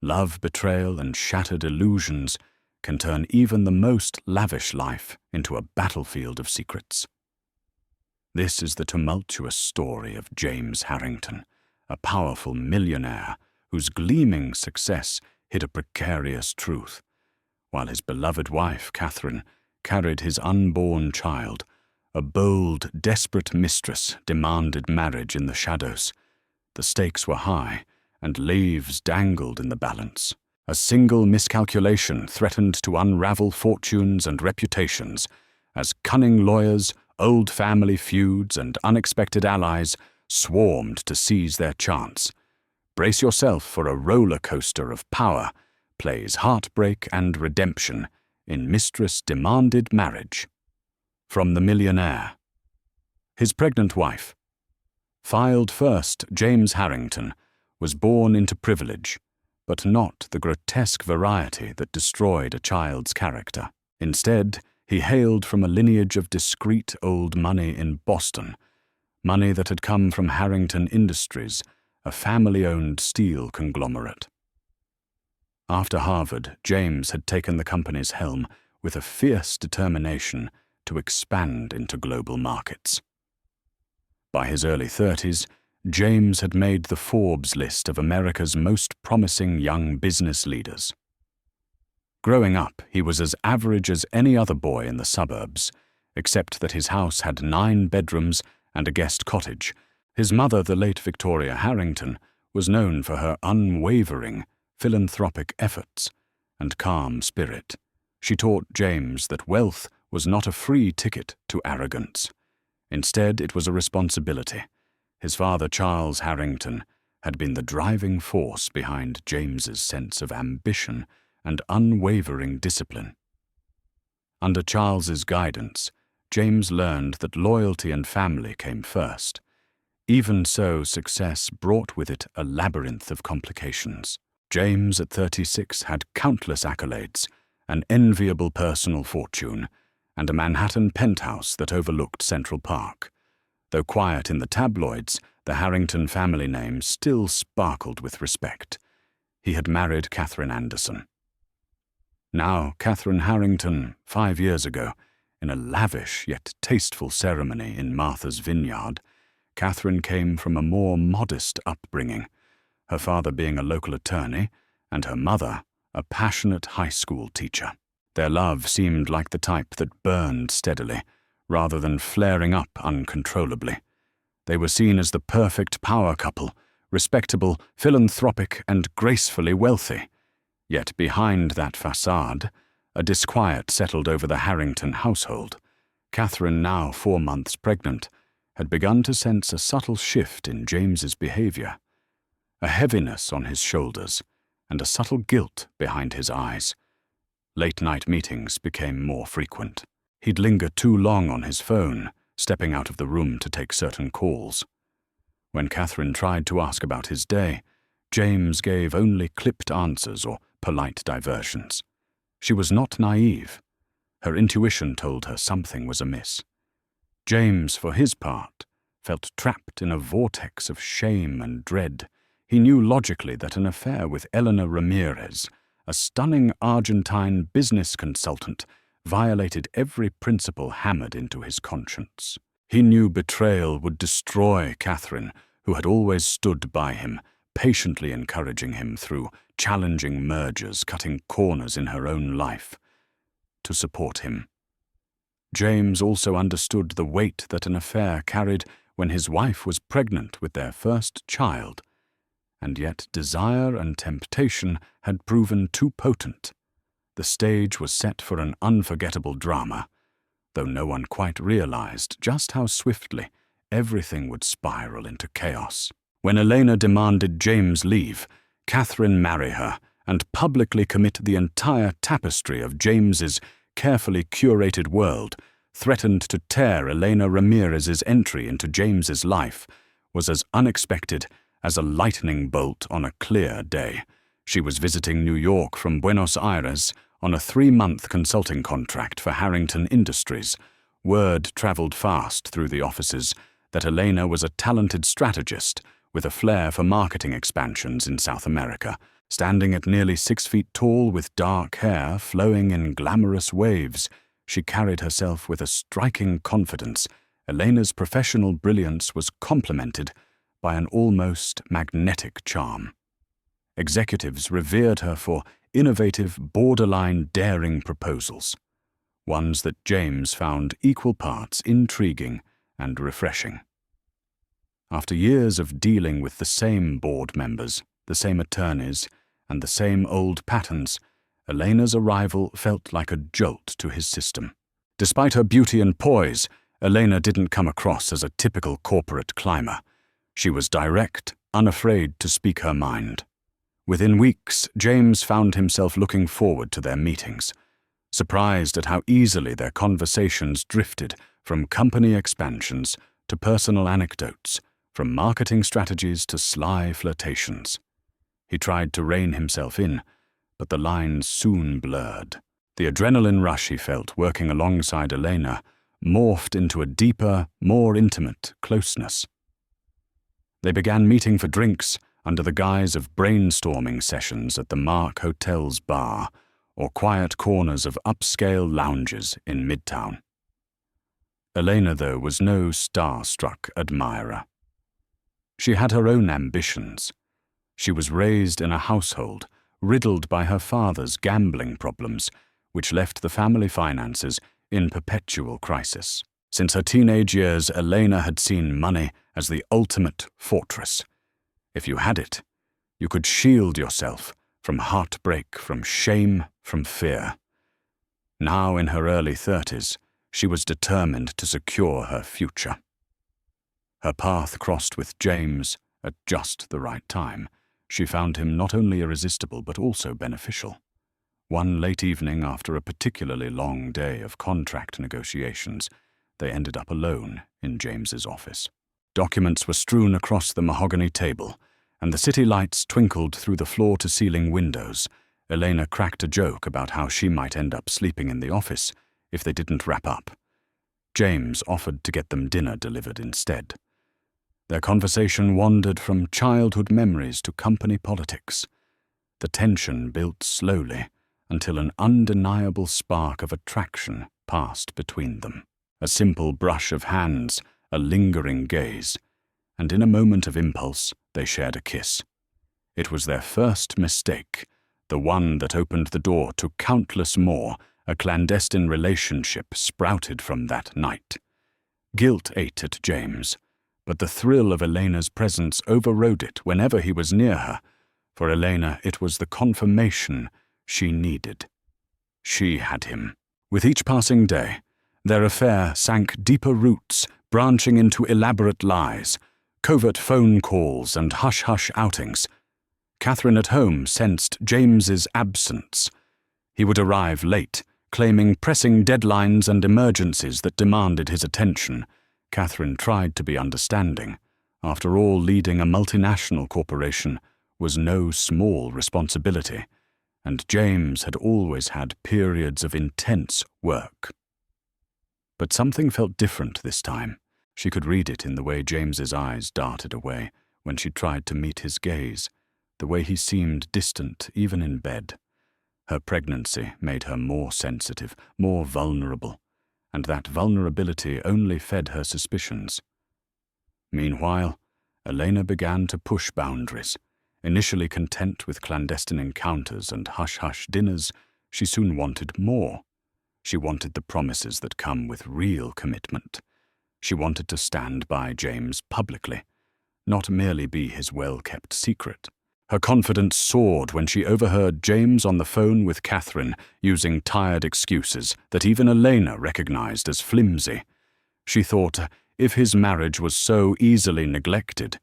Love, betrayal, and shattered illusions can turn even the most lavish life into a battlefield of secrets. This is the tumultuous story of James Harrington, a powerful millionaire whose gleaming success hid a precarious truth. While his beloved wife, Catherine, carried his unborn child, a bold, desperate mistress demanded marriage in the shadows. The stakes were high, and lives dangled in the balance. A single miscalculation threatened to unravel fortunes and reputations, as cunning lawyers, old family feuds, and unexpected allies swarmed to seize their chance. Brace yourself for a roller coaster of power, plays heartbreak and redemption in Mistress Demanded Marriage. From The Millionaire. His pregnant wife. Filed first, James Harrington was born into privilege, but not the grotesque variety that destroyed a child's character. Instead, he hailed from a lineage of discreet old money in Boston, money that had come from Harrington Industries, a family-owned steel conglomerate. After Harvard, James had taken the company's helm with a fierce determination to expand into global markets. By his early 30s, James had made the Forbes list of America's most promising young business leaders. Growing up, he was as average as any other boy in the suburbs, except that his house had 9 bedrooms and a guest cottage. His mother, the late Victoria Harrington, was known for her unwavering philanthropic efforts and calm spirit. She taught James that wealth was not a free ticket to arrogance. Instead, it was a responsibility. His father, Charles Harrington, had been the driving force behind James's sense of ambition and unwavering discipline. Under Charles's guidance, James learned that loyalty and family came first. Even so, success brought with it a labyrinth of complications. James, at 36, had countless accolades, an enviable personal fortune, and a Manhattan penthouse that overlooked Central Park. Though quiet in the tabloids, the Harrington family name still sparkled with respect. He had married Catherine Anderson. Now, Catherine Harrington, 5 years ago, in a lavish yet tasteful ceremony in Martha's Vineyard, Catherine came from a more modest upbringing, her father being a local attorney and her mother a passionate high school teacher. Their love seemed like the type that burned steadily, rather than flaring up uncontrollably. They were seen as the perfect power couple, respectable, philanthropic, and gracefully wealthy. Yet behind that facade, a disquiet settled over the Harrington household. Catherine, now 4 months pregnant, had begun to sense a subtle shift in James's behavior, a heaviness on his shoulders, and a subtle guilt behind his eyes. Late-night meetings became more frequent. He'd linger too long on his phone, stepping out of the room to take certain calls. When Catherine tried to ask about his day, James gave only clipped answers or polite diversions. She was not naive. Her intuition told her something was amiss. James, for his part, felt trapped in a vortex of shame and dread. He knew logically that an affair with Eleanor Ramirez, a stunning Argentine business consultant, violated every principle hammered into his conscience. He knew betrayal would destroy Catherine, who had always stood by him, patiently encouraging him through challenging mergers, cutting corners in her own life, to support him. James also understood the weight that an affair carried when his wife was pregnant with their first child, and yet desire and temptation had proven too potent. The stage was set for an unforgettable drama, though no one quite realized just how swiftly everything would spiral into chaos. When Elena demanded James leave, Catherine marry her, and publicly commit the entire tapestry of James's carefully curated world, threatened to tear Elena Ramirez's entry into James's life, was as unexpected as a lightning bolt on a clear day. She was visiting New York from Buenos Aires on a 3-month consulting contract for Harrington Industries. Word traveled fast through the offices that Elena was a talented strategist with a flair for marketing expansions in South America. Standing at nearly 6 feet tall with dark hair flowing in glamorous waves, she carried herself with a striking confidence. Elena's professional brilliance was complemented by an almost magnetic charm. Executives revered her for innovative, borderline daring proposals, ones that James found equal parts intriguing and refreshing. After years of dealing with the same board members, the same attorneys, and the same old patterns, Elena's arrival felt like a jolt to his system. Despite her beauty and poise, Elena didn't come across as a typical corporate climber. She was direct, unafraid to speak her mind. Within weeks, James found himself looking forward to their meetings, surprised at how easily their conversations drifted from company expansions to personal anecdotes, from marketing strategies to sly flirtations. He tried to rein himself in, but the lines soon blurred. The adrenaline rush he felt working alongside Elena morphed into a deeper, more intimate closeness. They began meeting for drinks under the guise of brainstorming sessions at the Mark Hotel's bar or quiet corners of upscale lounges in Midtown. Elena, though, was no star-struck admirer. She had her own ambitions. She was raised in a household riddled by her father's gambling problems, which left the family finances in perpetual crisis. Since her teenage years, Elena had seen money as the ultimate fortress. If you had it, you could shield yourself from heartbreak, from shame, from fear. Now, in her early 30s, she was determined to secure her future. Her path crossed with James at just the right time. She found him not only irresistible but also beneficial. One late evening, after a particularly long day of contract negotiations, they ended up alone in James's office. Documents were strewn across the mahogany table, and the city lights twinkled through the floor-to-ceiling windows. Elena cracked a joke about how she might end up sleeping in the office if they didn't wrap up. James offered to get them dinner delivered instead. Their conversation wandered from childhood memories to company politics. The tension built slowly until an undeniable spark of attraction passed between them. A simple brush of hands, a lingering gaze, and in a moment of impulse, they shared a kiss. It was their first mistake, the one that opened the door to countless more. A clandestine relationship sprouted from that night. Guilt ate at James, but the thrill of Elena's presence overrode it whenever he was near her. For Elena, it was the confirmation she needed. She had him. With each passing day, their affair sank deeper roots, branching into elaborate lies, covert phone calls, and hush-hush outings. Catherine at home sensed James's absence. He would arrive late, claiming pressing deadlines and emergencies that demanded his attention. Catherine tried to be understanding. After all, leading a multinational corporation was no small responsibility, and James had always had periods of intense work. But something felt different this time. She could read it in the way James's eyes darted away when she tried to meet his gaze, the way he seemed distant even in bed. Her pregnancy made her more sensitive, more vulnerable, and that vulnerability only fed her suspicions. Meanwhile, Elena began to push boundaries. Initially content with clandestine encounters and hush-hush dinners, she soon wanted more. She wanted the promises that come with real commitment. She wanted to stand by James publicly, not merely be his well-kept secret. Her confidence soared when she overheard James on the phone with Catherine using tired excuses that even Elena recognized as flimsy. She thought, if his marriage was so easily neglected,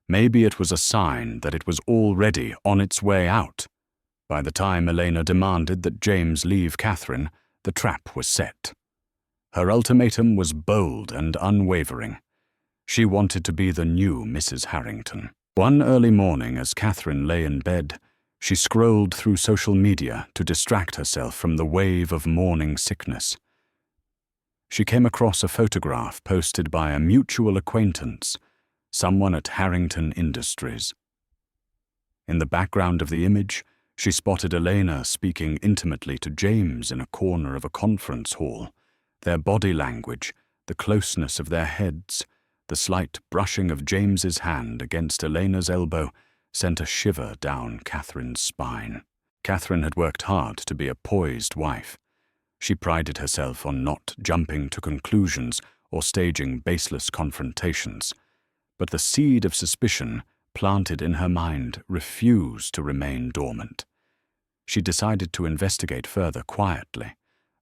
maybe it was a sign that it was already on its way out. By the time Elena demanded that James leave Catherine, the trap was set. Her ultimatum was bold and unwavering. She wanted to be the new Mrs. Harrington. One early morning, as Catherine lay in bed, she scrolled through social media to distract herself from the wave of morning sickness. She came across a photograph posted by a mutual acquaintance, someone at Harrington Industries. In the background of the image, she spotted Elena speaking intimately to James in a corner of a conference hall. Their body language, the closeness of their heads, the slight brushing of James's hand against Elena's elbow sent a shiver down Catherine's spine. Catherine had worked hard to be a poised wife. She prided herself on not jumping to conclusions or staging baseless confrontations. But the seed of suspicion planted in her mind refused to remain dormant. She decided to investigate further quietly.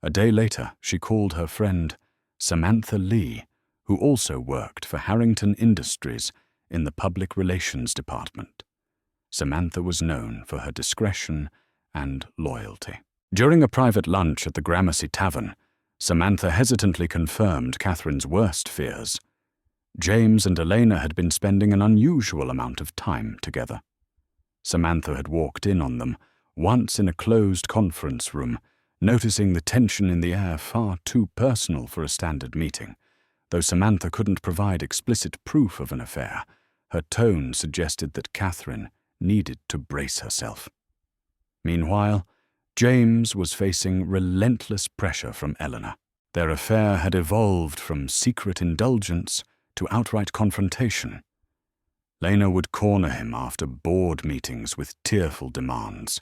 A day later, she called her friend Samantha Lee, who also worked for Harrington Industries in the Public Relations Department. Samantha was known for her discretion and loyalty. During a private lunch at the Gramercy Tavern, Samantha hesitantly confirmed Catherine's worst fears. James and Elena had been spending an unusual amount of time together. Samantha had walked in on them, once in a closed conference room, noticing the tension in the air far too personal for a standard meeting. Though Samantha couldn't provide explicit proof of an affair, her tone suggested that Catherine needed to brace herself. Meanwhile, James was facing relentless pressure from Eleanor. Their affair had evolved from secret indulgence to outright confrontation. Lena would corner him after board meetings with tearful demands.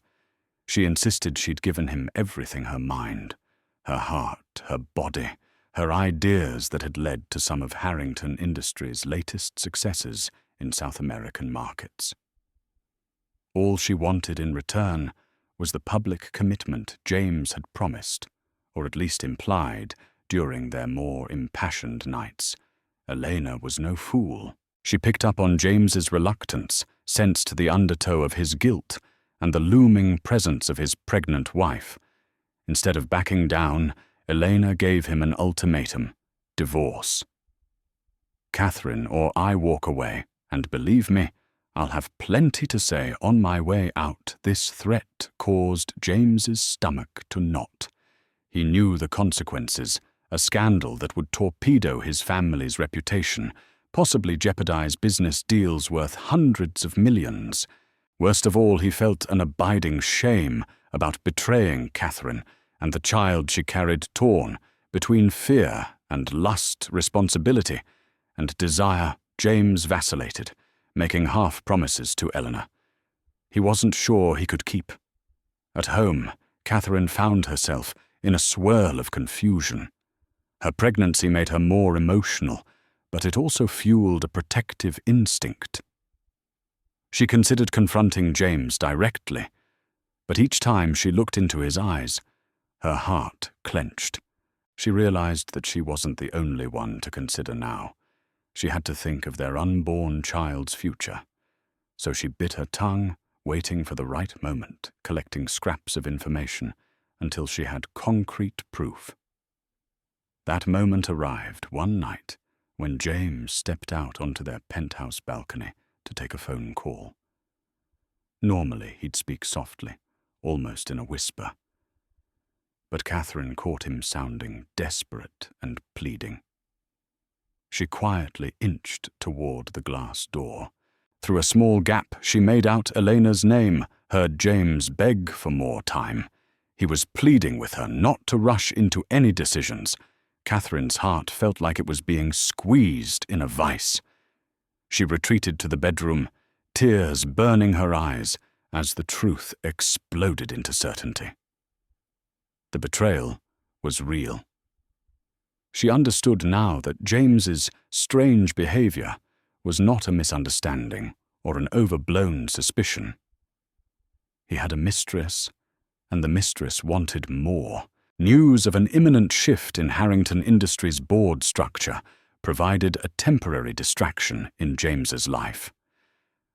She insisted she'd given him everything: her mind, her heart, her body, her ideas that had led to some of Harrington Industries' latest successes in South American markets. All she wanted in return was the public commitment James had promised, or at least implied, during their more impassioned nights. Elena was no fool. She picked up on James's reluctance, sensed the undertow of his guilt, and the looming presence of his pregnant wife. Instead of backing down, Elena gave him an ultimatum: divorce. Catherine, or I walk away, and believe me, I'll have plenty to say on my way out. This threat caused James's stomach to knot. He knew the consequences: a scandal that would torpedo his family's reputation, possibly jeopardize business deals worth hundreds of millions. Worst of all, he felt an abiding shame about betraying Catherine and the child she carried, torn between fear and lust, responsibility and desire. James vacillated, making half-promises to Eleanor he wasn't sure he could keep. At home, Catherine found herself in a swirl of confusion. Her pregnancy made her more emotional, but it also fueled a protective instinct. She considered confronting James directly, but each time she looked into his eyes, her heart clenched. She realized that she wasn't the only one to consider now. She had to think of their unborn child's future. So she bit her tongue, waiting for the right moment, collecting scraps of information until she had concrete proof. That moment arrived one night when James stepped out onto their penthouse balcony to take a phone call. Normally he'd speak softly, almost in a whisper. But Catherine caught him sounding desperate and pleading. She quietly inched toward the glass door. Through a small gap, she made out Elena's name, heard James beg for more time. He was pleading with her not to rush into any decisions. Catherine's heart felt like it was being squeezed in a vice. She retreated to the bedroom, tears burning her eyes as the truth exploded into certainty. The betrayal was real. She understood now that James's strange behavior was not a misunderstanding or an overblown suspicion. He had a mistress, and the mistress wanted more. News of an imminent shift in Harrington Industries' board structure provided a temporary distraction in James's life.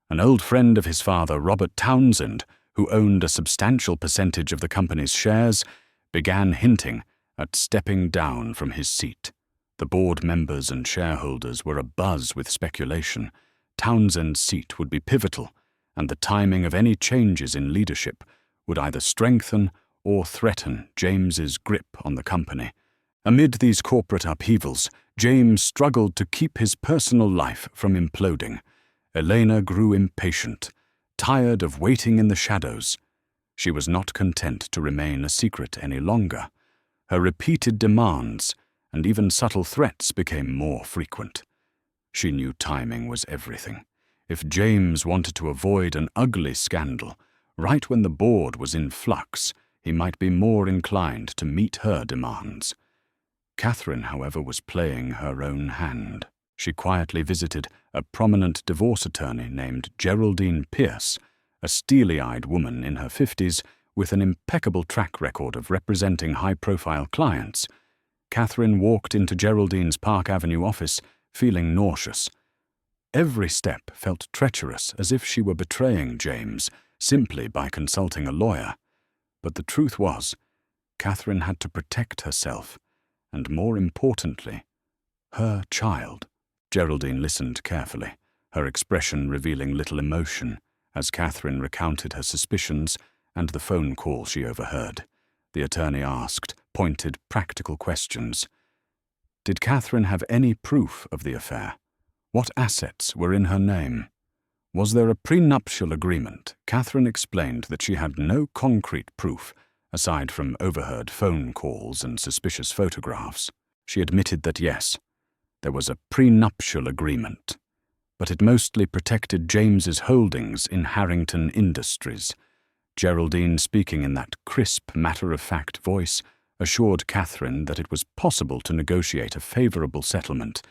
An old friend of his father, Robert Townsend, who owned a substantial percentage of the company's shares, began hinting at stepping down from his seat. The board members and shareholders were abuzz with speculation. Townsend's seat would be pivotal, and the timing of any changes in leadership would either strengthen or threaten James's grip on the company. Amid these corporate upheavals, James struggled to keep his personal life from imploding. Elena grew impatient, tired of waiting in the shadows. She was not content to remain a secret any longer. Her repeated demands and even subtle threats became more frequent. She knew timing was everything. If James wanted to avoid an ugly scandal, right when the board was in flux, he might be more inclined to meet her demands. Catherine, however, was playing her own hand. She quietly visited a prominent divorce attorney named Geraldine Pierce, a steely-eyed woman in her 50s with an impeccable track record of representing high-profile clients. Catherine walked into Geraldine's Park Avenue office feeling nauseous. Every step felt treacherous, as if she were betraying James simply by consulting a lawyer. But the truth was, Catherine had to protect herself, and more importantly, her child. Geraldine listened carefully, her expression revealing little emotion, as Catherine recounted her suspicions and the phone call she overheard. The attorney asked pointed, practical questions. Did Catherine have any proof of the affair? What assets were in her name? Was there a prenuptial agreement? Catherine explained that she had no concrete proof, aside from overheard phone calls and suspicious photographs. She admitted that yes, there was a prenuptial agreement, but it mostly protected James's holdings in Harrington Industries. Geraldine, speaking in that crisp, matter-of-fact voice, assured Catherine that it was possible to negotiate a favorable settlement.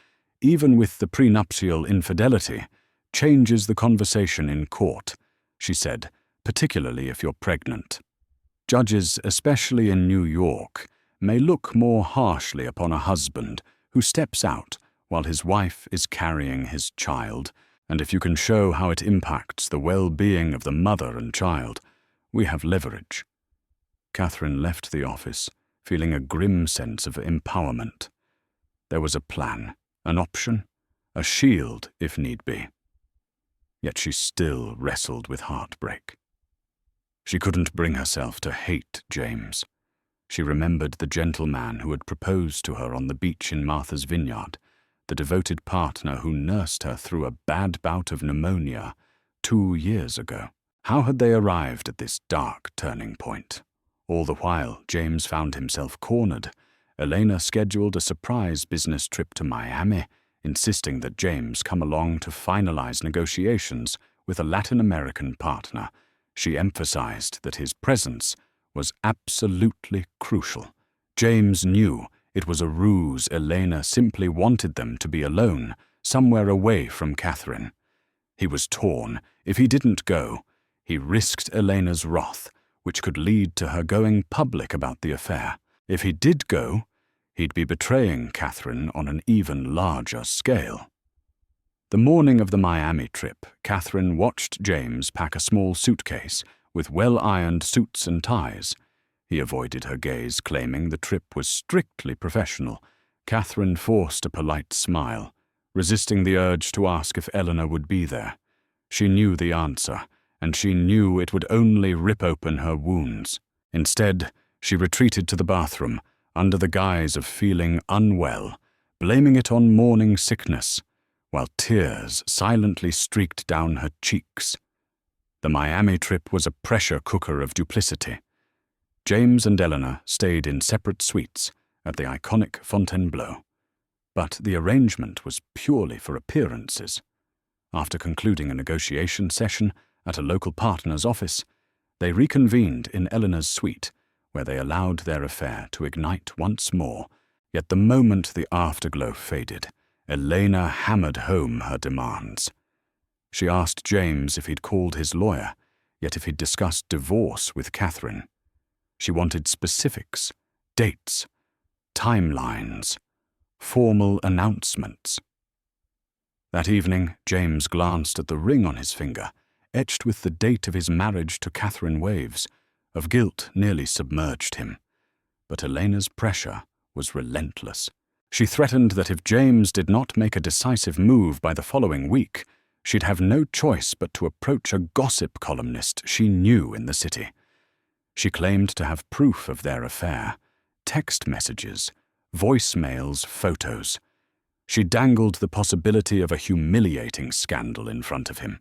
Even with the prenuptial infidelity, changes the conversation in court, she said, particularly if you're pregnant. Judges, especially in New York, may look more harshly upon a husband who steps out while his wife is carrying his child, and if you can show how it impacts the well-being of the mother and child, we have leverage. Catherine left the office, feeling a grim sense of empowerment. There was a plan, an option, a shield if need be. Yet she still wrestled with heartbreak. She couldn't bring herself to hate James. She remembered the gentleman who had proposed to her on the beach in Martha's Vineyard, the devoted partner who nursed her through a bad bout of pneumonia 2 years ago. How had they arrived at this dark turning point? All the while, James found himself cornered. Elena scheduled a surprise business trip to Miami, insisting that James come along to finalize negotiations with a Latin American partner. She emphasized that his presence was absolutely crucial. James knew it was a ruse. Elena simply wanted them to be alone, somewhere away from Catherine. He was torn. If he didn't go, he risked Elena's wrath, which could lead to her going public about the affair. If he did go, he'd be betraying Catherine on an even larger scale. The morning of the Miami trip, Catherine watched James pack a small suitcase with well-ironed suits and ties. He avoided her gaze, claiming the trip was strictly professional. Catherine forced a polite smile, resisting the urge to ask if Eleanor would be there. She knew the answer, and she knew it would only rip open her wounds. Instead, she retreated to the bathroom, under the guise of feeling unwell, blaming it on morning sickness, while tears silently streaked down her cheeks. The Miami trip was a pressure cooker of duplicity. James and Eleanor stayed in separate suites at the iconic Fontainebleau, but the arrangement was purely for appearances. After concluding a negotiation session at a local partner's office, they reconvened in Eleanor's suite, where they allowed their affair to ignite once more. Yet the moment the afterglow faded, Elena hammered home her demands. She asked James if he'd called his lawyer, yet if he'd discussed divorce with Catherine. She wanted specifics, dates, timelines, formal announcements. That evening, James glanced at the ring on his finger, etched with the date of his marriage to Catherine Waves. Of guilt nearly submerged him. But Elena's pressure was relentless. She threatened that if James did not make a decisive move by the following week, she'd have no choice but to approach a gossip columnist she knew in the city. She claimed to have proof of their affair, text messages, voicemails, photos. She dangled the possibility of a humiliating scandal in front of him.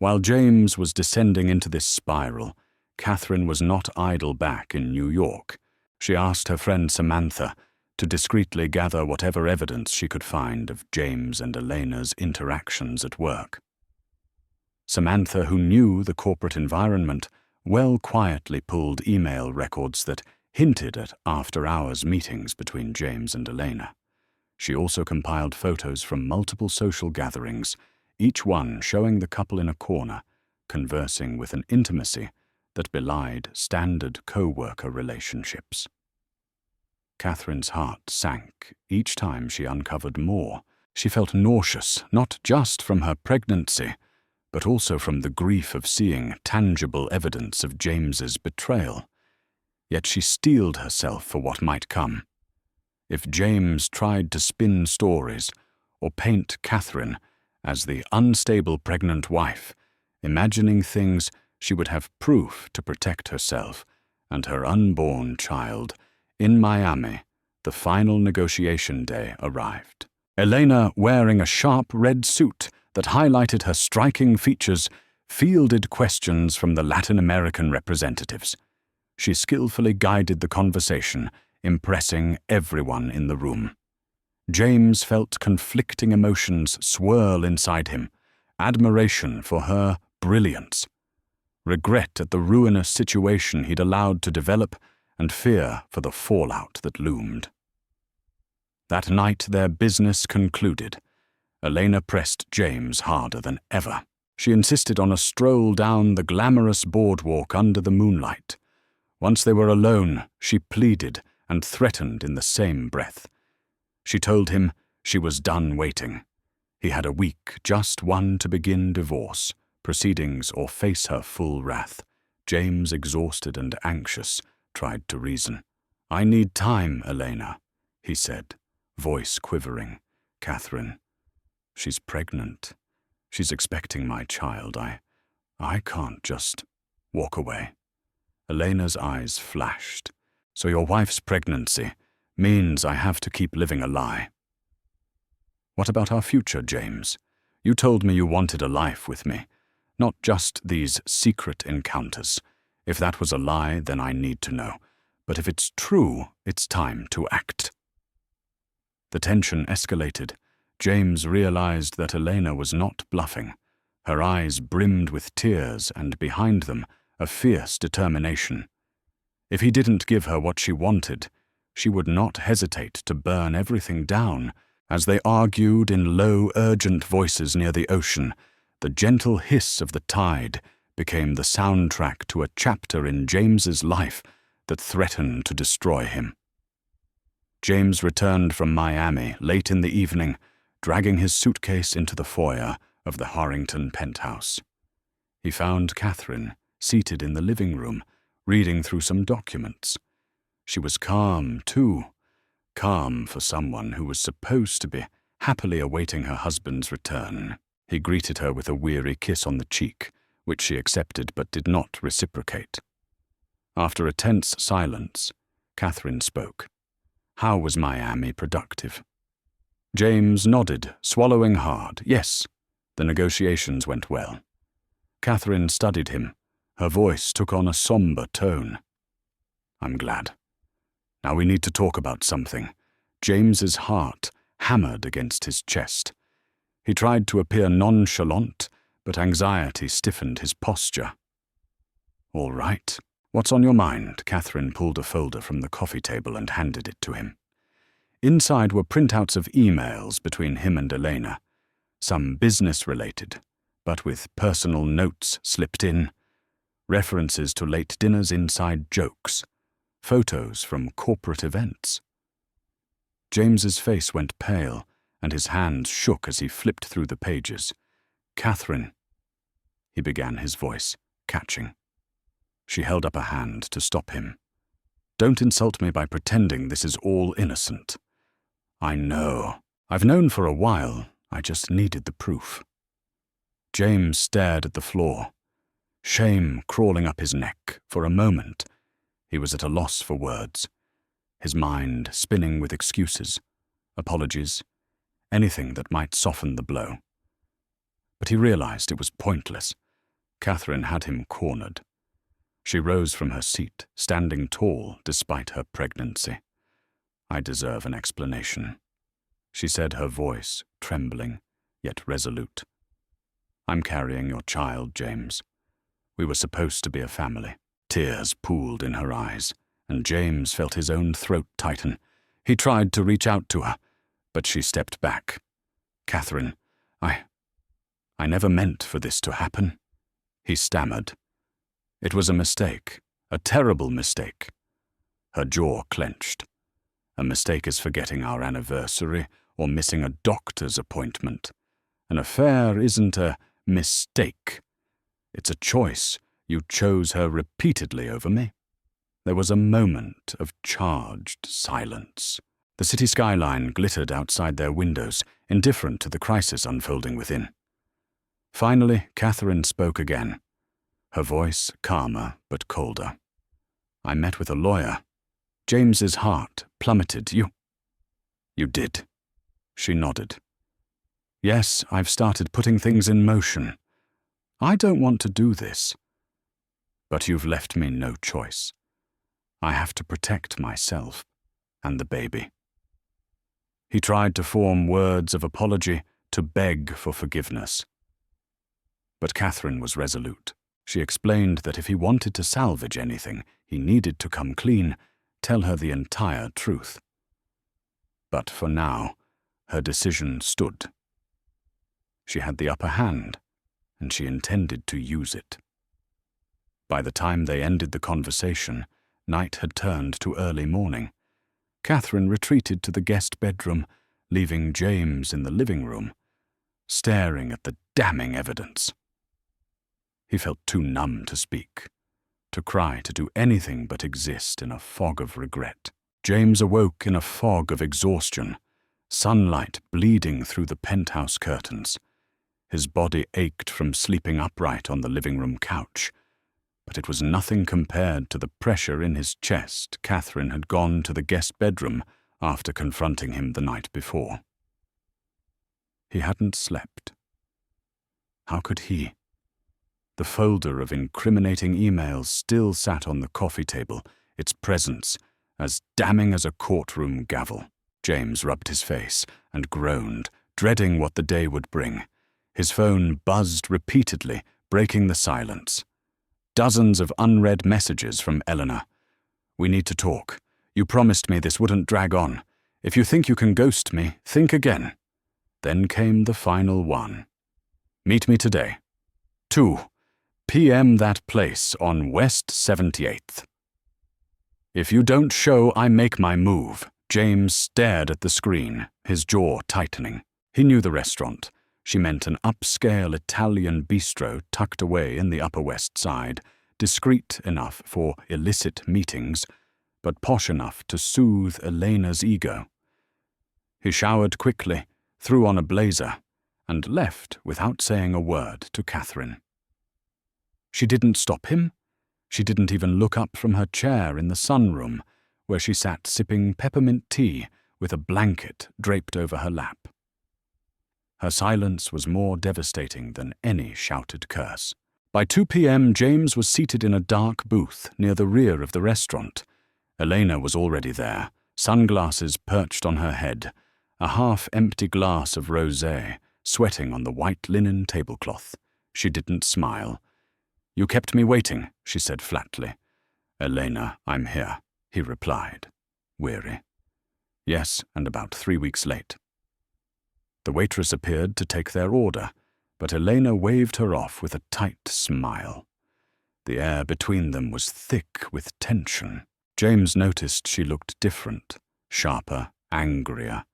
While James was descending into this spiral, Catherine was not idle back in New York. She asked her friend Samantha to discreetly gather whatever evidence she could find of James and Elena's interactions at work. Samantha, who knew the corporate environment, quietly pulled email records that hinted at after-hours meetings between James and Elena. She also compiled photos from multiple social gatherings, each one showing the couple in a corner, conversing with an intimacy that belied standard co-worker relationships. Catherine's heart sank each time she uncovered more. She felt nauseous, not just from her pregnancy, but also from the grief of seeing tangible evidence of James's betrayal. Yet she steeled herself for what might come. If James tried to spin stories or paint Catherine as the unstable pregnant wife, imagining things, she would have proof to protect herself and her unborn child. In Miami, the final negotiation day arrived. Elena, wearing a sharp red suit that highlighted her striking features, fielded questions from the Latin American representatives. She skillfully guided the conversation, impressing everyone in the room. James felt conflicting emotions swirl inside him: admiration for her brilliance, regret at the ruinous situation he'd allowed to develop, and fear for the fallout that loomed. That night, their business concluded. Elena pressed James harder than ever. She insisted on a stroll down the glamorous boardwalk under the moonlight. Once they were alone, she pleaded and threatened in the same breath. She told him she was done waiting. He had a week, just one, to begin divorce proceedings or face her full wrath. James, exhausted and anxious, tried to reason. "I need time, Elena," he said, voice quivering. "Catherine, she's pregnant. She's expecting my child. I can't just walk away." Elena's eyes flashed. "So your wife's pregnancy means I have to keep living a lie." "What about our future, James? You told me you wanted a life with me, not just these secret encounters. If that was a lie, then I need to know. But if it's true, it's time to act." The tension escalated. James realized that Elena was not bluffing. Her eyes brimmed with tears, and behind them, a fierce determination. If he didn't give her what she wanted, she would not hesitate to burn everything down. As they argued in low, urgent voices near the ocean, the gentle hiss of the tide became the soundtrack to a chapter in James's life that threatened to destroy him. James returned from Miami late in the evening, dragging his suitcase into the foyer of the Harrington penthouse. He found Catherine seated in the living room, reading through some documents. She was calm, too. Calm for someone who was supposed to be happily awaiting her husband's return. He greeted her with a weary kiss on the cheek, which she accepted but did not reciprocate. After a tense silence, Catherine spoke. "How was Miami productive?" James nodded, swallowing hard. "Yes, the negotiations went well." Catherine studied him. Her voice took on a somber tone. "I'm glad. Now we need to talk about something." James's heart hammered against his chest. He tried to appear nonchalant, but anxiety stiffened his posture. "All right. What's on your mind?" Catherine pulled a folder from the coffee table and handed it to him. Inside were printouts of emails between him and Elena, some business-related, but with personal notes slipped in, references to late dinners, inside jokes, photos from corporate events. James's face went pale, and his hands shook as he flipped through the pages. "Catherine," he began, his voice catching. She held up a hand to stop him. "Don't insult me by pretending this is all innocent. I know. I've known for a while. I just needed the proof." James stared at the floor, shame crawling up his neck. For a moment, he was at a loss for words, his mind spinning with excuses, apologies, anything that might soften the blow. But he realized it was pointless. Catherine had him cornered. She rose from her seat, standing tall despite her pregnancy. "I deserve an explanation," she said, her voice trembling, yet resolute. "I'm carrying your child, James. We were supposed to be a family." Tears pooled in her eyes, and James felt his own throat tighten. He tried to reach out to her, but she stepped back. "Catherine, I never meant for this to happen," he stammered. "It was a mistake, a terrible mistake." Her jaw clenched. A mistake is forgetting our anniversary or missing a doctor's appointment. An affair isn't a mistake. It's a choice. You chose her repeatedly over me. There was a moment of charged silence. The city skyline glittered outside their windows, indifferent to the crisis unfolding within. Finally, Catherine spoke again, her voice calmer but colder. "I met with a lawyer. James's heart plummeted. You did." She nodded. "Yes, I've started putting things in motion. I don't want to do this. But you've left me no choice. I have to protect myself and the baby." He tried to form words of apology, to beg for forgiveness. But Catherine was resolute. She explained that if he wanted to salvage anything, he needed to come clean, tell her the entire truth. But for now, her decision stood. She had the upper hand, and she intended to use it. By the time they ended the conversation, night had turned to early morning. Catherine retreated to the guest bedroom, leaving James in the living room, staring at the damning evidence. He felt too numb to speak, to cry, to do anything but exist in a fog of regret. James awoke in a fog of exhaustion, sunlight bleeding through the penthouse curtains. His body ached from sleeping upright on the living room couch, but it was nothing compared to the pressure in his chest. Catherine had gone to the guest bedroom after confronting him the night before. He hadn't slept. How could he? The folder of incriminating emails still sat on the coffee table, its presence as damning as a courtroom gavel. James rubbed his face and groaned, dreading what the day would bring. His phone buzzed repeatedly, breaking the silence. Dozens of unread messages from Eleanor. "We need to talk. You promised me this wouldn't drag on. If you think you can ghost me, think again." Then came the final one. "Meet me today. 2 p.m. that place on West 78th. If you don't show, I make my move." James stared at the screen, his jaw tightening. He knew the restaurant. She meant an upscale Italian bistro tucked away in the Upper West Side, discreet enough for illicit meetings, but posh enough to soothe Elena's ego. He showered quickly, threw on a blazer, and left without saying a word to Catherine. She didn't stop him. She didn't even look up from her chair in the sunroom, where she sat sipping peppermint tea with a blanket draped over her lap. Her silence was more devastating than any shouted curse. By 2 p.m., James was seated in a dark booth near the rear of the restaurant. Elena was already there, sunglasses perched on her head, a half-empty glass of rosé sweating on the white linen tablecloth. She didn't smile. "You kept me waiting," she said flatly. "Elena, I'm here," he replied, weary. "Yes, and about 3 weeks late." The waitress appeared to take their order, but Elena waved her off with a tight smile. The air between them was thick with tension. James noticed she looked different, sharper, angrier.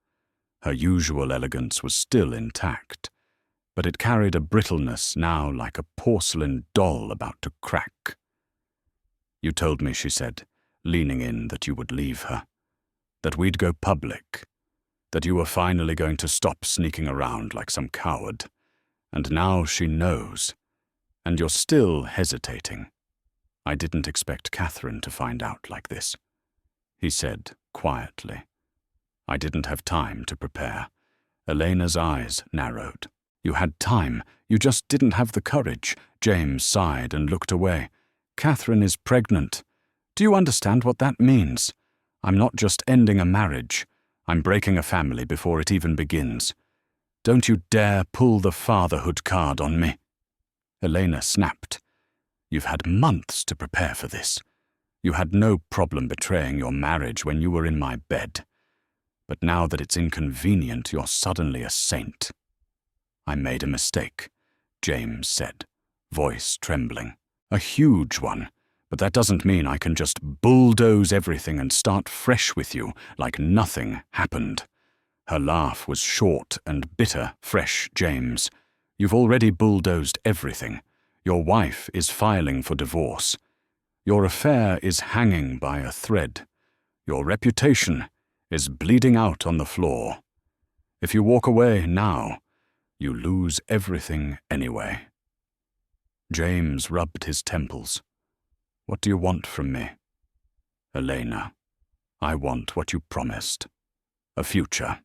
Her usual elegance was still intact, but it carried a brittleness now like a porcelain doll about to crack. "You told me," she said, leaning in, "that you would leave her, that we'd go public, that you were finally going to stop sneaking around like some coward. And now she knows, and you're still hesitating. I didn't expect Catherine to find out like this," he said quietly. "I didn't have time to prepare." Elena's eyes narrowed. You had time. You just didn't have the courage. James sighed and looked away. Catherine is pregnant. Do you understand what that means? I'm not just ending a marriage. I'm breaking a family before it even begins. Don't you dare pull the fatherhood card on me. Elena snapped. You've had months to prepare for this. You had no problem betraying your marriage when you were in my bed. But now that it's inconvenient, you're suddenly a saint. I made a mistake, James said, voice trembling. A huge one, but that doesn't mean I can just bulldoze everything and start fresh with you like nothing happened. Her laugh was short and bitter. Fresh, James. You've already bulldozed everything. Your wife is filing for divorce. Your affair is hanging by a thread. Your reputation is bleeding out on the floor. If you walk away now, you lose everything anyway. James rubbed his temples. What do you want from me? Elena, I want what you promised. A future.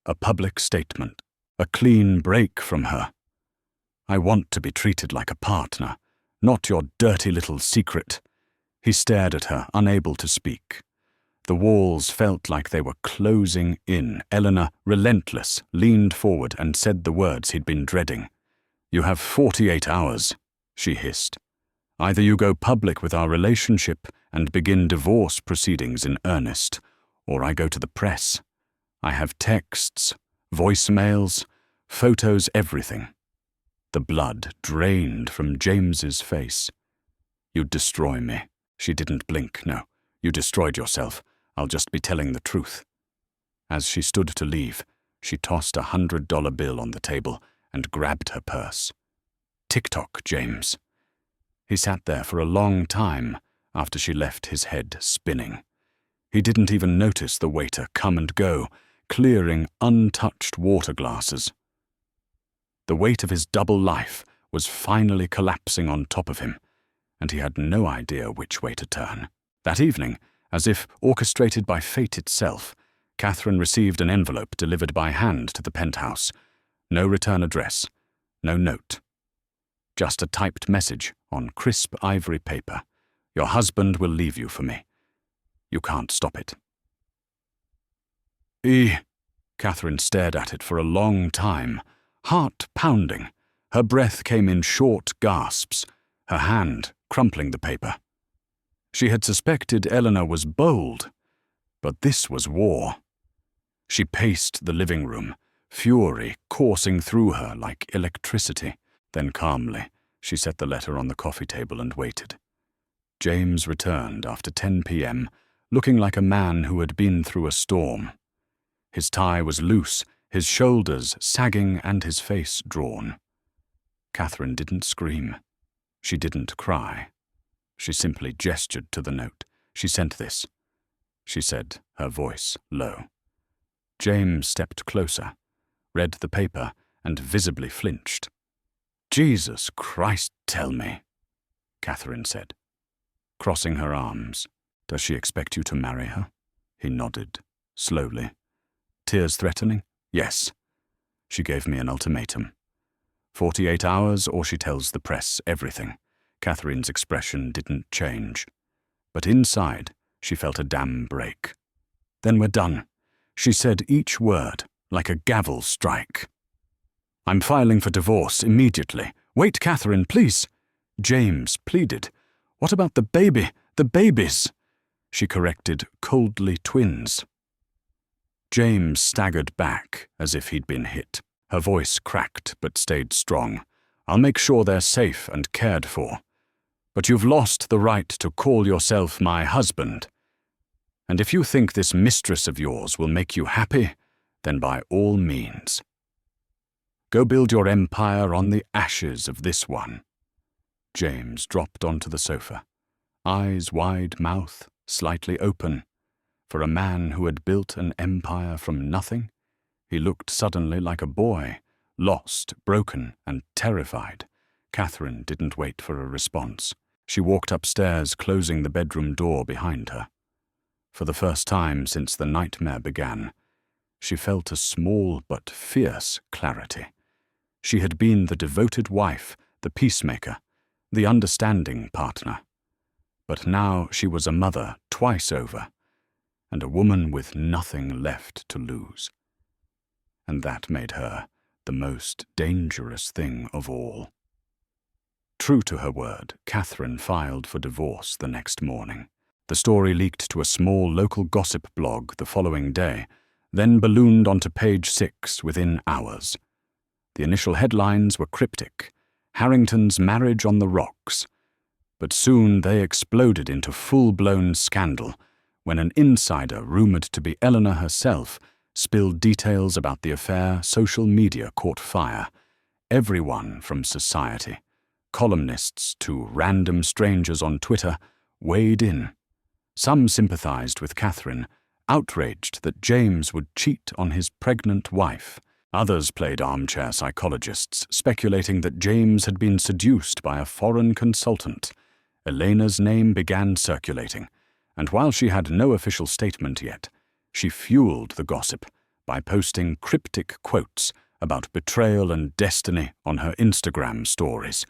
A public statement. A clean break from her. I want to be treated like a partner, not your dirty little secret. He stared at her, unable to speak. The walls felt like they were closing in. Eleanor, relentless, leaned forward and said the words he'd been dreading. You have 48 hours, she hissed. Either you go public with our relationship and begin divorce proceedings in earnest, or I go to the press. I have texts, voicemails, photos, everything. The blood drained from James's face. You'd destroy me. She didn't blink, no. You destroyed yourself. I'll just be telling the truth. As she stood to leave, she tossed a $100 bill on the table and grabbed her purse. Tick-tock, James. He sat there for a long time after she left, his head spinning. He didn't even notice the waiter come and go, clearing untouched water glasses. The weight of his double life was finally collapsing on top of him, and he had no idea which way to turn. That evening, as if orchestrated by fate itself, Catherine received an envelope delivered by hand to the penthouse. No return address, no note. Just a typed message on crisp ivory paper. Your husband will leave you for me. You can't stop it. Catherine stared at it for a long time, heart pounding. Her breath came in short gasps, her hand crumpling the paper. She had suspected Eleanor was bold, but this was war. She paced the living room, fury coursing through her like electricity. Then calmly, she set the letter on the coffee table and waited. James returned after 10 p.m., looking like a man who had been through a storm. His tie was loose, his shoulders sagging and his face drawn. Catherine didn't scream. She didn't cry. She simply gestured to the note. She sent this, she said, her voice low. James stepped closer, read the paper, and visibly flinched. Jesus Christ, tell me, Catherine said, crossing her arms. Does she expect you to marry her? He nodded, slowly. Tears threatening? Yes. She gave me an ultimatum. 48 hours or she tells the press everything. Catherine's expression didn't change. But inside, she felt a dam break. Then we're done. She said each word like a gavel strike. I'm filing for divorce immediately. Wait, Catherine, please. James pleaded. What about the baby? The babies? She corrected, coldly twins. James staggered back as if he'd been hit. Her voice cracked but stayed strong. I'll make sure they're safe and cared for. But you've lost the right to call yourself my husband. And if you think this mistress of yours will make you happy, then by all means. Go build your empire on the ashes of this one. James dropped onto the sofa, eyes wide, mouth slightly open. For a man who had built an empire from nothing, he looked suddenly like a boy, lost, broken, and terrified. Catherine didn't wait for a response. She walked upstairs, closing the bedroom door behind her. For the first time since the nightmare began, she felt a small but fierce clarity. She had been the devoted wife, the peacemaker, the understanding partner. But now she was a mother twice over, and a woman with nothing left to lose. And that made her the most dangerous thing of all. True to her word, Catherine filed for divorce the next morning. The story leaked to a small local gossip blog the following day, then ballooned onto page 6 within hours. The initial headlines were cryptic: Harrington's marriage on the rocks. But soon they exploded into full-blown scandal when an insider, rumored to be Eleanor herself, spilled details about the affair. Social media caught fire. Everyone from society, columnists to random strangers on Twitter, weighed in. Some sympathized with Catherine, outraged that James would cheat on his pregnant wife. Others played armchair psychologists, speculating that James had been seduced by a foreign consultant. Elena's name began circulating, and while she had no official statement yet, she fueled the gossip by posting cryptic quotes about betrayal and destiny on her Instagram stories.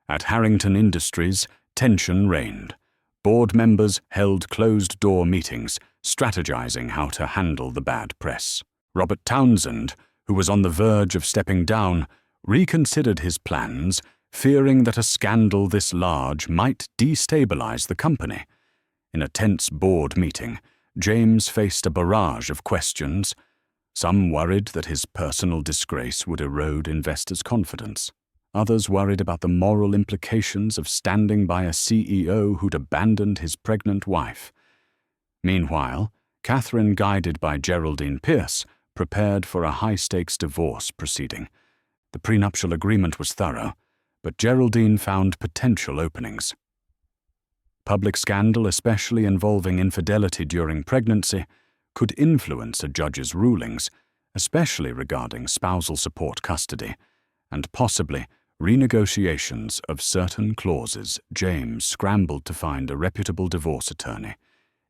At Harrington Industries, tension reigned. Board members held closed-door meetings, strategizing how to handle the bad press. Robert Townsend, who was on the verge of stepping down, reconsidered his plans, fearing that a scandal this large might destabilize the company. In a tense board meeting, James faced a barrage of questions. Some worried that his personal disgrace would erode investors' confidence. Others worried about the moral implications of standing by a CEO who'd abandoned his pregnant wife. Meanwhile, Catherine, guided by Geraldine Pierce, prepared for a high-stakes divorce proceeding. The prenuptial agreement was thorough, but Geraldine found potential openings. Public scandal, especially involving infidelity during pregnancy, could influence a judge's rulings, especially regarding spousal support custody, and possibly renegotiations of certain clauses. James scrambled to find a reputable divorce attorney.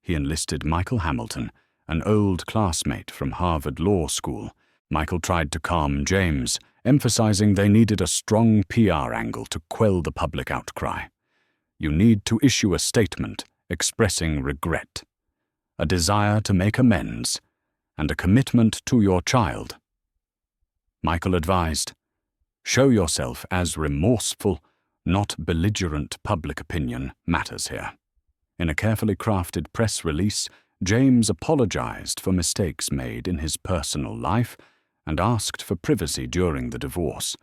He enlisted Michael Hamilton, an old classmate from Harvard Law School. Michael tried to calm James, emphasizing they needed a strong PR angle to quell the public outcry. You need to issue a statement expressing regret, a desire to make amends, and a commitment to your child. Michael advised, show yourself as remorseful, not belligerent. Public opinion matters here. In a carefully crafted press release, James apologized for mistakes made in his personal life and asked for privacy during the divorce.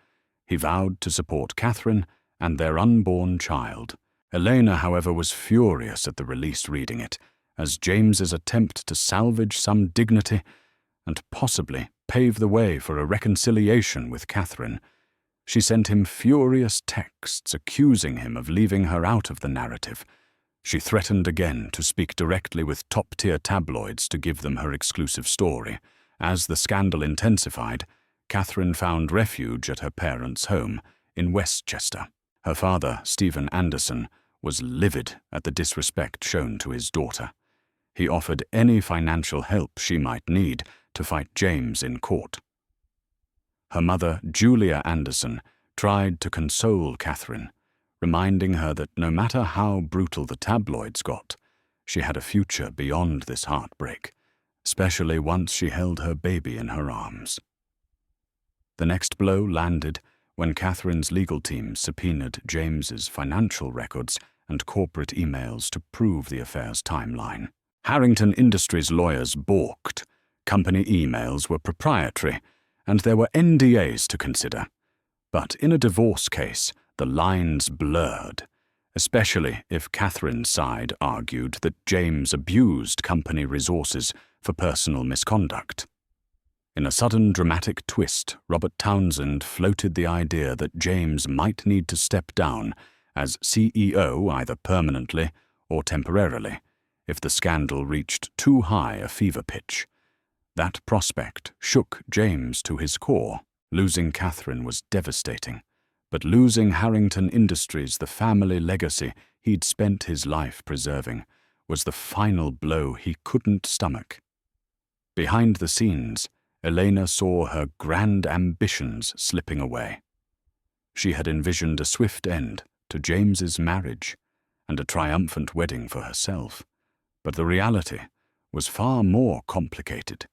He vowed to support Catherine and their unborn child. Elena, however, was furious at the release, reading it as James's attempt to salvage some dignity and possibly pave the way for a reconciliation with Catherine. She sent him furious texts accusing him of leaving her out of the narrative. She threatened again to speak directly with top-tier tabloids to give them her exclusive story. As the scandal intensified, Catherine found refuge at her parents' home in Westchester. Her father, Stephen Anderson, was livid at the disrespect shown to his daughter. He offered any financial help she might need to fight James in court. Her mother, Julia Anderson, tried to console Catherine, reminding her that no matter how brutal the tabloids got, she had a future beyond this heartbreak, especially once she held her baby in her arms. The next blow landed when Catherine's legal team subpoenaed James's financial records and corporate emails to prove the affair's timeline. Harrington Industries lawyers balked. Company emails were proprietary, and there were NDAs to consider. But in a divorce case, the lines blurred, especially if Catherine's side argued that James abused company resources for personal misconduct. In a sudden dramatic twist, Robert Townsend floated the idea that James might need to step down as CEO either permanently or temporarily if the scandal reached too high a fever pitch. That prospect shook James to his core. Losing Catherine was devastating, but losing Harrington Industries, the family legacy he'd spent his life preserving, was the final blow he couldn't stomach. Behind the scenes, Elena saw her grand ambitions slipping away. She had envisioned a swift end to James's marriage and a triumphant wedding for herself. But the reality was far more complicated.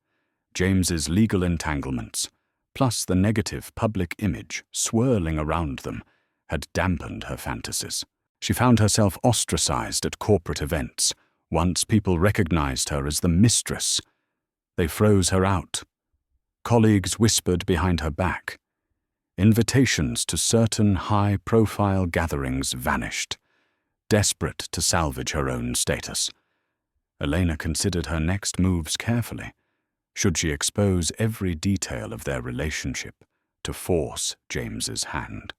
James's legal entanglements, plus the negative public image swirling around them, had dampened her fantasies. She found herself ostracized at corporate events. Once people recognized her as the Mistress. They froze her out. Colleagues whispered behind her back. Invitations to certain high-profile gatherings vanished, desperate to salvage her own status. Elena considered her next moves carefully. Should she expose every detail of their relationship to force James's hand?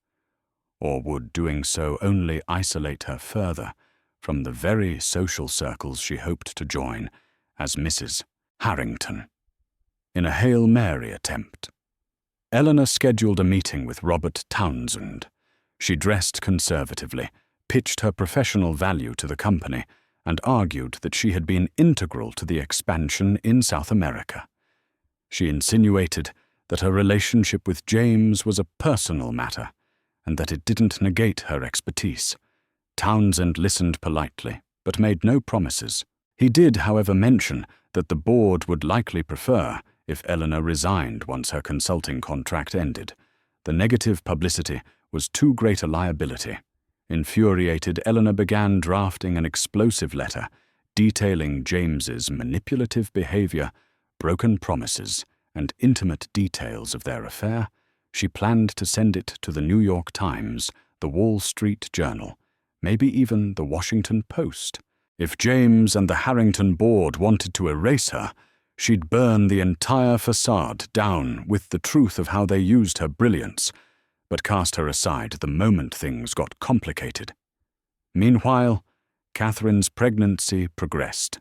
Or would doing so only isolate her further from the very social circles she hoped to join as Mrs. Harrington? In a Hail Mary attempt, Eleanor scheduled a meeting with Robert Townsend. She dressed conservatively, pitched her professional value to the company, and argued that she had been integral to the expansion in South America. She insinuated that her relationship with James was a personal matter, and that it didn't negate her expertise. Townsend listened politely, but made no promises. He did, however, mention that the board would likely prefer if Eleanor resigned once her consulting contract ended. The negative publicity was too great a liability. Infuriated, Eleanor began drafting an explosive letter detailing James's manipulative behavior, broken promises, and intimate details of their affair. She planned to send it to the New York Times, the Wall Street Journal, maybe even the Washington Post. If James and the Harrington board wanted to erase her, she'd burn the entire facade down with the truth of how they used her brilliance, but cast her aside the moment things got complicated. Meanwhile, Catherine's pregnancy progressed.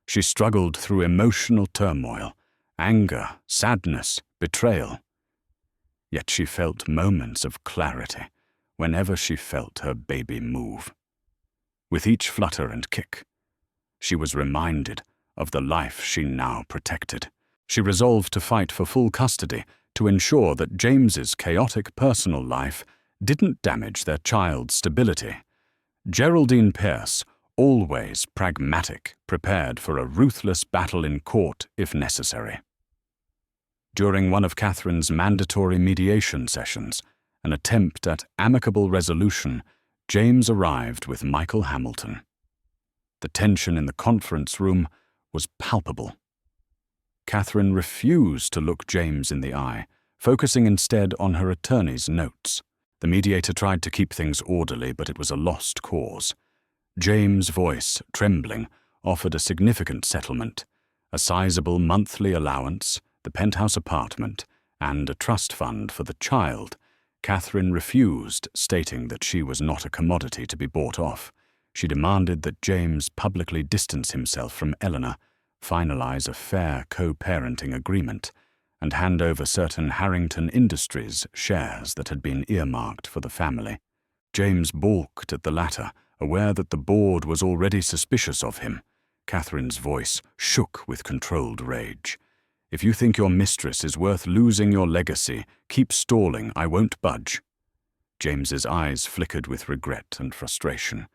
She struggled through emotional turmoil, anger, sadness, betrayal. Yet she felt moments of clarity whenever she felt her baby move. With each flutter and kick, she was reminded of the life she now protected. She resolved to fight for full custody to ensure that James's chaotic personal life didn't damage their child's stability. Geraldine Pierce, always pragmatic, prepared for a ruthless battle in court if necessary. During one of Catherine's mandatory mediation sessions, an attempt at amicable resolution, James arrived with Michael Hamilton. The tension in the conference room was palpable. Catherine refused to look James in the eye, focusing instead on her attorney's notes. The mediator tried to keep things orderly, but it was a lost cause. James' voice, trembling, offered a significant settlement, a sizable monthly allowance, the penthouse apartment, and a trust fund for the child. Catherine refused, stating that she was not a commodity to be bought off. She demanded that James publicly distance himself from Eleanor, finalize a fair co-parenting agreement, and hand over certain Harrington Industries shares that had been earmarked for the family. James balked at the latter, aware that the board was already suspicious of him. Catherine's voice shook with controlled rage. "If you think your mistress is worth losing your legacy, keep stalling, I won't budge." James's eyes flickered with regret and frustration.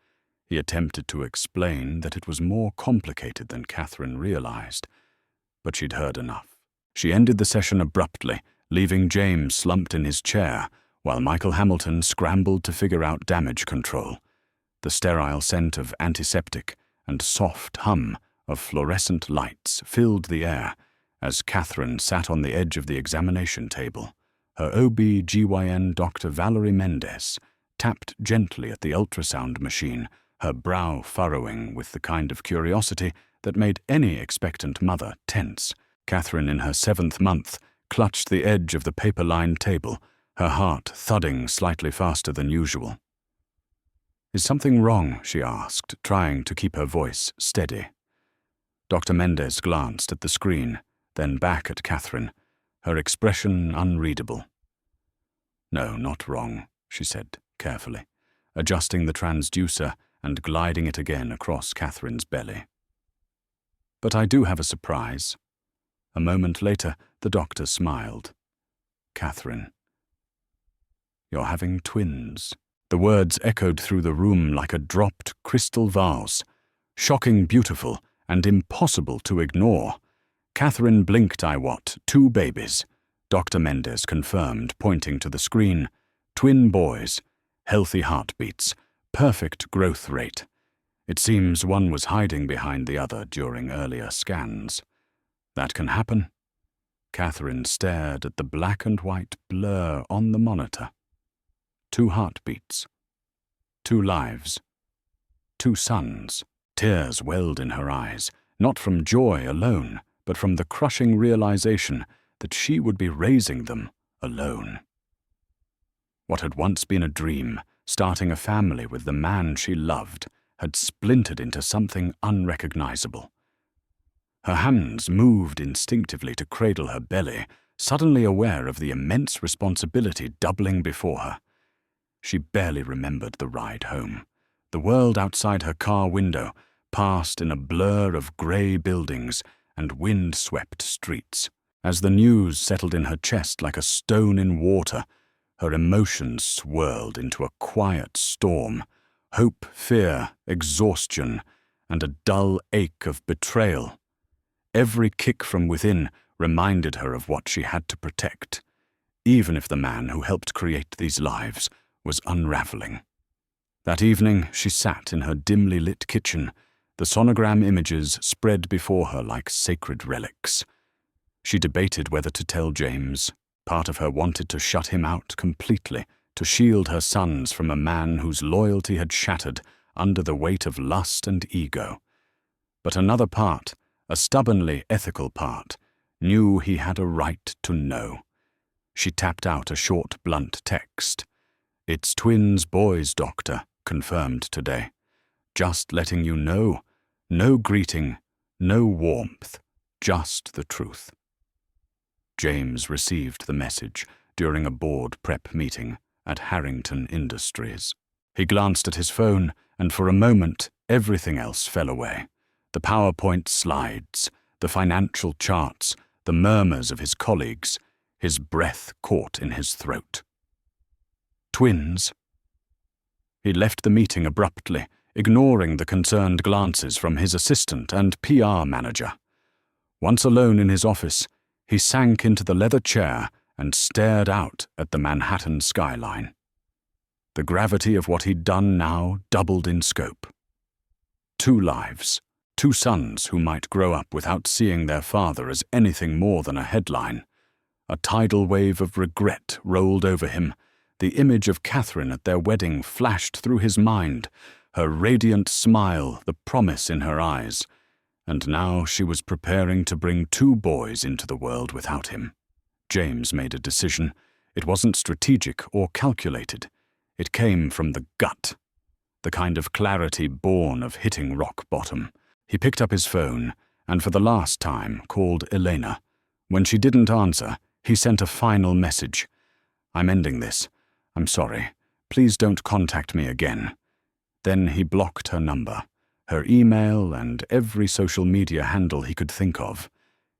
He attempted to explain that it was more complicated than Catherine realized, but she'd heard enough. She ended the session abruptly, leaving James slumped in his chair, while Michael Hamilton scrambled to figure out damage control. The sterile scent of antiseptic and soft hum of fluorescent lights filled the air as Catherine sat on the edge of the examination table. Her OB-GYN Dr. Valerie Mendez tapped gently at the ultrasound machine, her brow furrowing with the kind of curiosity that made any expectant mother tense. Catherine, in her 7th month, clutched the edge of the paper-lined table, her heart thudding slightly faster than usual. "Is something wrong?" she asked, trying to keep her voice steady. Dr. Mendez glanced at the screen, then back at Catherine, her expression unreadable. "No, not wrong," she said carefully, adjusting the transducer and gliding it again across Catherine's belly. "But I do have a surprise." A moment later, the doctor smiled. "Catherine, You're having twins." The words echoed through the room like a dropped crystal vase, shocking, beautiful, and impossible to ignore. Catherine blinked. "What, 2 babies?" Dr. Mendez confirmed, pointing to the screen. "Twin boys, healthy heartbeats, perfect growth rate. It seems one was hiding behind the other during earlier scans. That can happen." Catherine stared at the black and white blur on the monitor. 2 heartbeats. 2 lives. 2 sons. Tears welled in her eyes, not from joy alone, but from the crushing realization that she would be raising them alone. What had once been a dream, starting a family with the man she loved, had splintered into something unrecognizable. Her hands moved instinctively to cradle her belly, suddenly aware of the immense responsibility doubling before her. She barely remembered the ride home. The world outside her car window passed in a blur of grey buildings and wind-swept streets. As the news settled in her chest like a stone in water, her emotions swirled into a quiet storm. Hope, fear, exhaustion, and a dull ache of betrayal. Every kick from within reminded her of what she had to protect, even if the man who helped create these lives was unraveling. That evening, she sat in her dimly lit kitchen, the sonogram images spread before her like sacred relics. She debated whether to tell James. Part of her wanted to shut him out completely, to shield her sons from a man whose loyalty had shattered under the weight of lust and ego. But another part, a stubbornly ethical part, knew he had a right to know. She tapped out a short, blunt text. "It's twins boys, doctor, confirmed today. Just letting you know. No greeting, no warmth, just the truth." James received the message during a board prep meeting at Harrington Industries. He glanced at his phone, and for a moment, everything else fell away. The PowerPoint slides, the financial charts, the murmurs of his colleagues, his breath caught in his throat. Twins? He left the meeting abruptly, ignoring the concerned glances from his assistant and PR manager. Once alone in his office, he sank into the leather chair and stared out at the Manhattan skyline. The gravity of what he'd done now doubled in scope. 2 lives, 2 sons who might grow up without seeing their father as anything more than a headline. A tidal wave of regret rolled over him. The image of Catherine at their wedding flashed through his mind, her radiant smile, the promise in her eyes. And now she was preparing to bring 2 boys into the world without him. James made a decision. It wasn't strategic or calculated. It came from the gut, the kind of clarity born of hitting rock bottom. He picked up his phone and for the last time called Elena. When she didn't answer, he sent a final message. "I'm ending this. I'm sorry. Please don't contact me again." Then he blocked her number, her email, and every social media handle he could think of.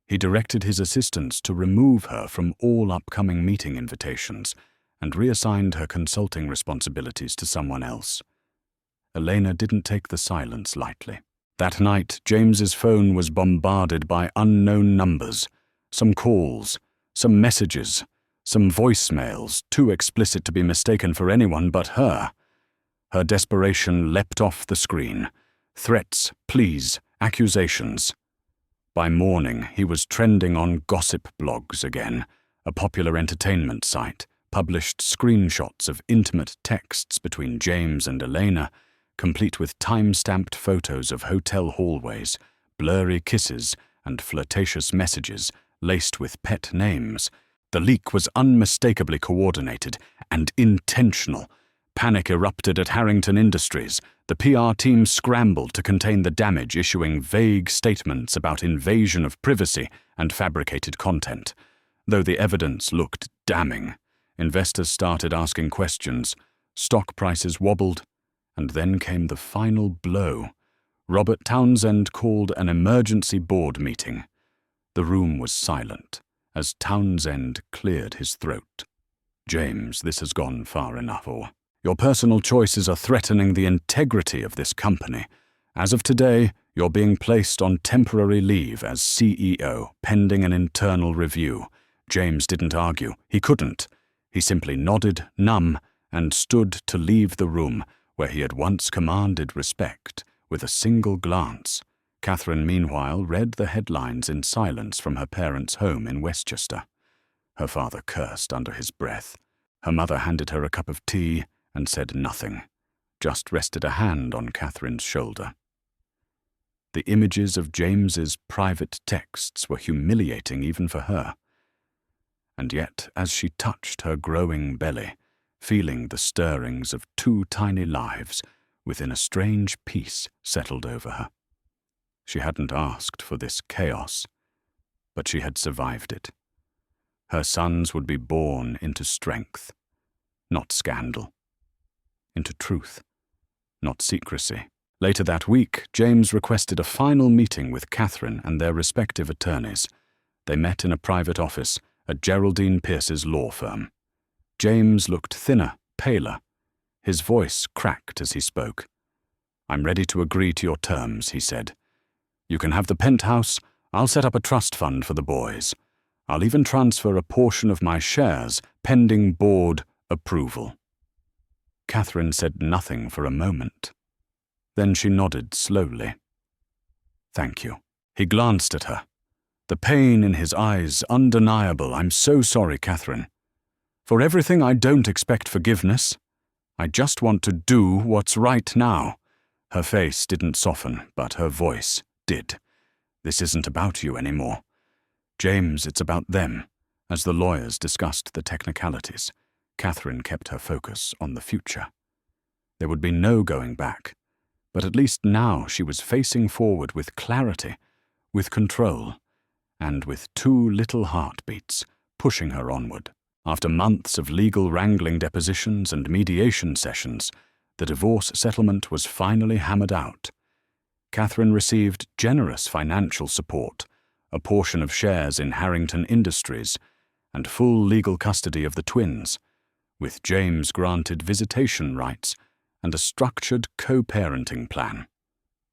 He directed his assistants to remove her from all upcoming meeting invitations and reassigned her consulting responsibilities to someone else. Elena didn't take the silence lightly. That night, James's phone was bombarded by unknown numbers, some calls, some messages, some voicemails too explicit to be mistaken for anyone but her. Her desperation leapt off the screen. Threats, pleas, accusations. By morning, he was trending on gossip blogs again. A popular entertainment site published screenshots of intimate texts between James and Elena, complete with time-stamped photos of hotel hallways, blurry kisses, and flirtatious messages laced with pet names. The leak was unmistakably coordinated and intentional. Panic erupted at Harrington Industries. The PR team scrambled to contain the damage, issuing vague statements about invasion of privacy and fabricated content. Though the evidence looked damning, investors started asking questions, stock prices wobbled, and then came the final blow. Robert Townsend called an emergency board meeting. The room was silent as Townsend cleared his throat. "James, this has gone far enough, or your personal choices are threatening the integrity of this company. As of today, you're being placed on temporary leave as CEO, pending an internal review." James didn't argue. He couldn't. He simply nodded, numb, and stood to leave the room where he had once commanded respect with a single glance. Catherine, meanwhile, read the headlines in silence from her parents' home in Westchester. Her father cursed under his breath. Her mother handed her a cup of tea and said nothing, just rested a hand on Catherine's shoulder. The images of James's private texts were humiliating even for her. And yet, as she touched her growing belly, feeling the stirrings of two tiny lives, within a strange peace settled over her. She hadn't asked for this chaos, but she had survived it. Her sons would be born into strength, not scandal, into truth, not secrecy. Later that week, James requested a final meeting with Catherine and their respective attorneys. They met in a private office at Geraldine Pierce's law firm. James looked thinner, paler. His voice cracked as he spoke. "I'm ready to agree to your terms," he said. "You can have the penthouse. I'll set up a trust fund for the boys. I'll even transfer a portion of my shares, pending board approval." Catherine said nothing for a moment. Then she nodded slowly. "Thank you." He glanced at her. The pain in his eyes undeniable. "I'm so sorry, Catherine. For everything, I don't expect forgiveness. I just want to do what's right now." Her face didn't soften, but her voice did. "This isn't about you anymore. James, it's about them." As the lawyers discussed the technicalities, Catherine kept her focus on the future. There would be no going back, but at least now she was facing forward with clarity, with control, and with two little heartbeats pushing her onward. After months of legal wrangling, depositions, and mediation sessions, the divorce settlement was finally hammered out. Catherine received generous financial support, a portion of shares in Harrington Industries, and full legal custody of the twins, with James granted visitation rights and a structured co-parenting plan.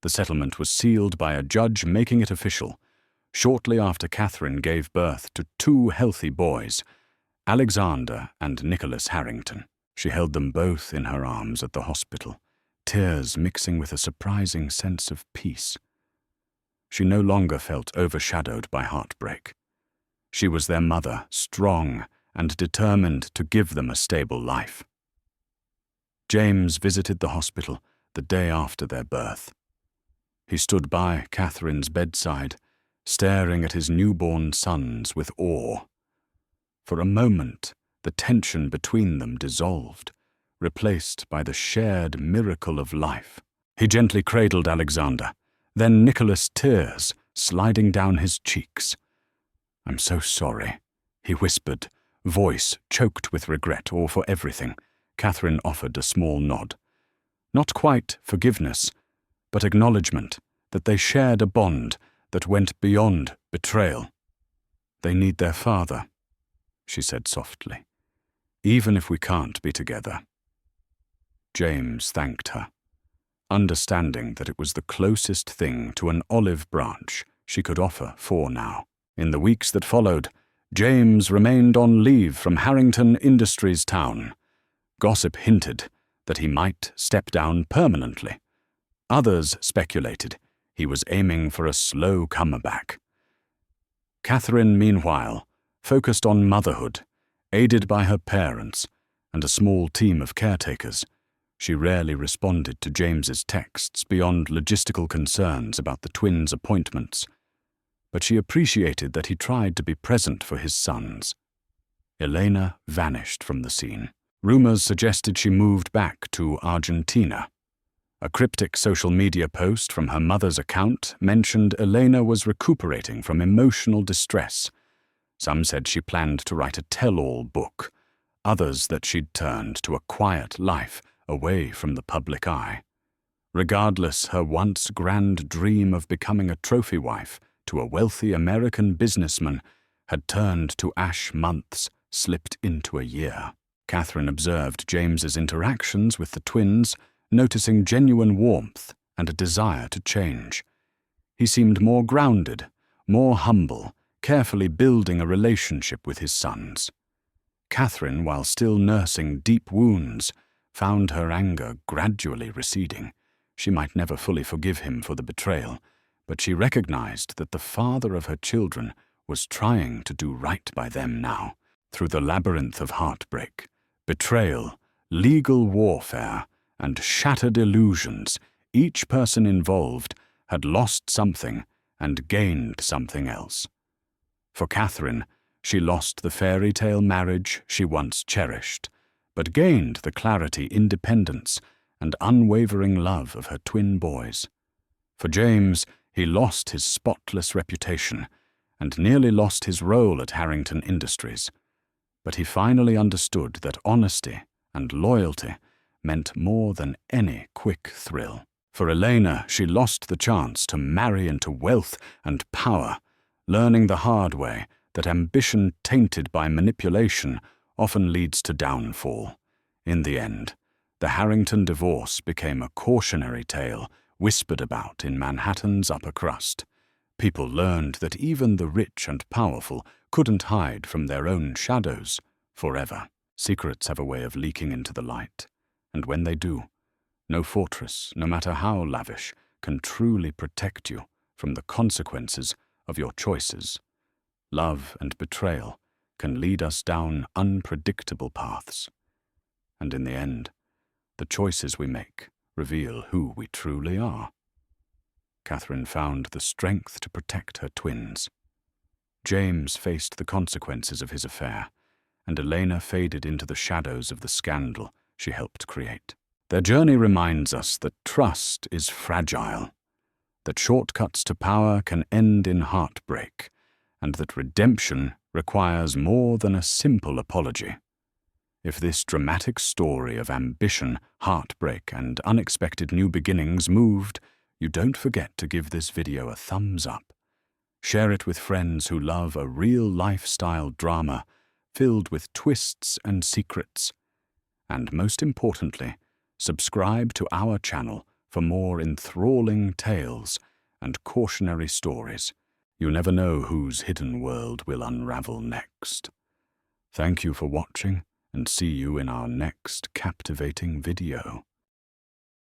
The settlement was sealed by a judge, making it official shortly after Catherine gave birth to two healthy boys, Alexander and Nicholas Harrington. She held them both in her arms at the hospital, tears mixing with a surprising sense of peace. She no longer felt overshadowed by heartbreak. She was their mother, strong and determined to give them a stable life. James visited the hospital the day after their birth. He stood by Catherine's bedside, staring at his newborn sons with awe. For a moment, the tension between them dissolved, replaced by the shared miracle of life. He gently cradled Alexander, then Nicholas, tears sliding down his cheeks. "I'm so sorry," he whispered, voice choked with regret or for everything. Catherine offered a small nod. Not quite forgiveness, but acknowledgement that they shared a bond that went beyond betrayal. "They need their father," she said softly, "even if we can't be together." James thanked her, understanding that it was the closest thing to an olive branch she could offer for now. In the weeks that followed, James remained on leave from Harrington Industries town. Gossip hinted that he might step down permanently. Others speculated he was aiming for a slow comeback. Catherine, meanwhile, focused on motherhood, aided by her parents and a small team of caretakers. She rarely responded to James's texts beyond logistical concerns about the twins' appointments, but she appreciated that he tried to be present for his sons. Elena vanished from the scene. Rumors suggested she moved back to Argentina. A cryptic social media post from her mother's account mentioned Elena was recuperating from emotional distress. Some said she planned to write a tell-all book, others that she'd turned to a quiet life away from the public eye. Regardless, her once grand dream of becoming a trophy wife to a wealthy American businessman had turned to ash months, slipped into a year. Catherine observed James's interactions with the twins, noticing genuine warmth and a desire to change. He seemed more grounded, more humble, carefully building a relationship with his sons. Catherine, while still nursing deep wounds, found her anger gradually receding. She might never fully forgive him for the betrayal, but she recognized that the father of her children was trying to do right by them now. Through the labyrinth of heartbreak, betrayal, legal warfare, and shattered illusions, each person involved had lost something and gained something else. For Catherine, she lost the fairy tale marriage she once cherished, but gained the clarity, independence, and unwavering love of her twin boys. For James, he lost his spotless reputation and nearly lost his role at Harrington Industries. But he finally understood that honesty and loyalty meant more than any quick thrill. For Elena, she lost the chance to marry into wealth and power, learning the hard way that ambition tainted by manipulation often leads to downfall. In the end, the Harrington divorce became a cautionary tale whispered about in Manhattan's upper crust. People learned that even the rich and powerful couldn't hide from their own shadows forever. Secrets have a way of leaking into the light, and when they do, no fortress, no matter how lavish, can truly protect you from the consequences of your choices. Love and betrayal can lead us down unpredictable paths. And in the end, the choices we make reveal who we truly are. Catherine found the strength to protect her twins. James faced the consequences of his affair, and Elena faded into the shadows of the scandal she helped create. Their journey reminds us that trust is fragile, that shortcuts to power can end in heartbreak, and that redemption requires more than a simple apology. If this dramatic story of ambition, heartbreak, and unexpected new beginnings moved, you don't forget to give this video a thumbs up. Share it with friends who love a real lifestyle drama filled with twists and secrets. And most importantly, subscribe to our channel for more enthralling tales and cautionary stories. You never know whose hidden world will unravel next. Thank you for watching, and see you in our next captivating video.